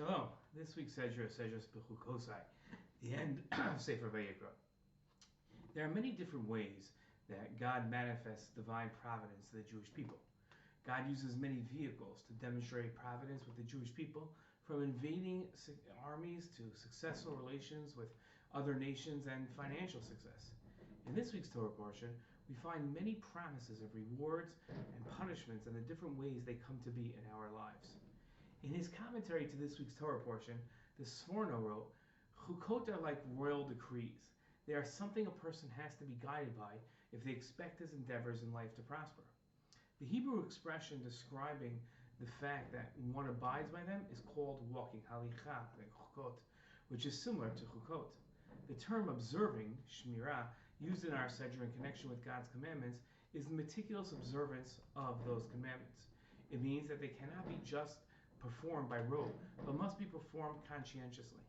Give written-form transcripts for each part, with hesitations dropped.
Hello. This week's Sedra Bechukosi, the end of Sefer Vayikra. There are many different ways that God manifests divine providence to the Jewish people. God uses many vehicles to demonstrate providence with the Jewish people, from invading armies to successful relations with other nations and financial success. In this week's Torah portion, we find many promises of rewards and punishments and the different ways they come to be in our lives. In his commentary to this week's Torah portion, the Sforno wrote, "Chukot are like royal decrees. They are something a person has to be guided by if they expect his endeavors in life to prosper." The Hebrew expression describing the fact that one abides by them is called walking, halicha, like chukot, which is similar to chukot. The term observing, shmirah, used in our Sedra in connection with God's commandments, is the meticulous observance of those commandments. It means that they cannot be just performed by rote, but must be performed conscientiously.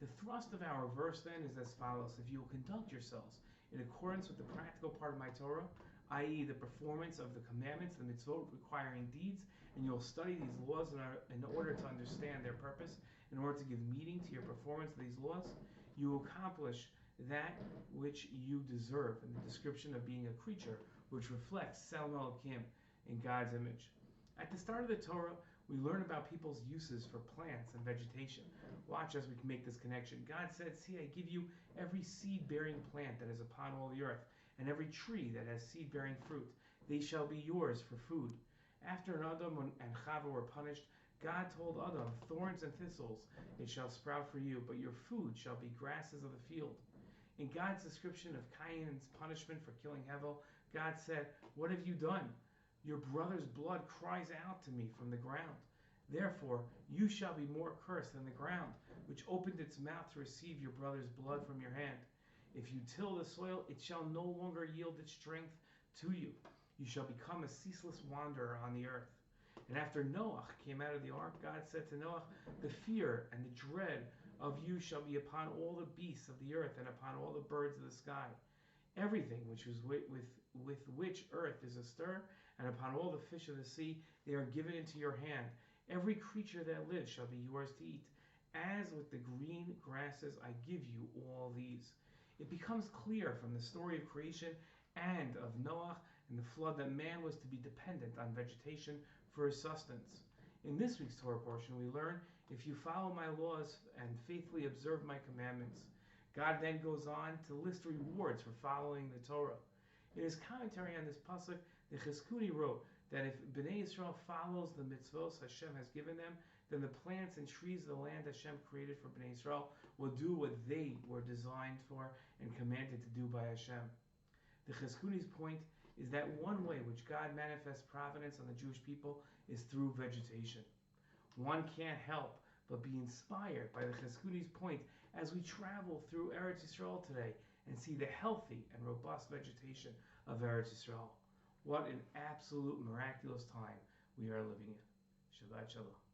The thrust of our verse then is as follows: if you will conduct yourselves in accordance with the practical part of my Torah, i.e. the performance of the commandments, the mitzvot requiring deeds, and you will study these laws in order to understand their purpose, in order to give meaning to your performance of these laws, you will accomplish that which you deserve in the description of being a creature which reflects Tselem Elokim, in God's image. At the start of the Torah, we learn about people's uses for plants and vegetation. Watch as we can make this connection. God said, "See, I give you every seed-bearing plant that is upon all the earth, and every tree that has seed-bearing fruit. They shall be yours for food." After Adam and Chava were punished, God told Adam, "Thorns and thistles it shall sprout for you, but your food shall be grasses of the field." In God's description of Cain's punishment for killing Hevel, God said, "What have you done? Your brother's blood cries out to me from the ground. Therefore, you shall be more cursed than the ground, which opened its mouth to receive your brother's blood from your hand. If you till the soil, it shall no longer yield its strength to you. You shall become a ceaseless wanderer on the earth." And after Noah came out of the ark, God said to Noah, "The fear and the dread of you shall be upon all the beasts of the earth and upon all the birds of the sky. Everything which is with which earth is astir, and upon all the fish of the sea, they are given into your hand. Every creature that lives shall be yours to eat. As with the green grasses, I give you all these." It becomes clear from the story of creation and of Noah and the flood that man was to be dependent on vegetation for his sustenance. In this week's Torah portion, we learn, if you follow my laws and faithfully observe my commandments. God then goes on to list rewards for following the Torah. In his commentary on this pasuk, the Chizkuni wrote that if Bnei Yisrael follows the mitzvos Hashem has given them, then the plants and trees of the land Hashem created for Bnei Yisrael will do what they were designed for and commanded to do by Hashem. The Chizkuni's point is that one way which God manifests providence on the Jewish people is through vegetation. One can't help but be inspired by the Chizkuni's point as we travel through Eretz Yisrael today and see the healthy and robust vegetation of Eretz Yisrael. What an absolute miraculous time we are living in. Shabbat Shalom.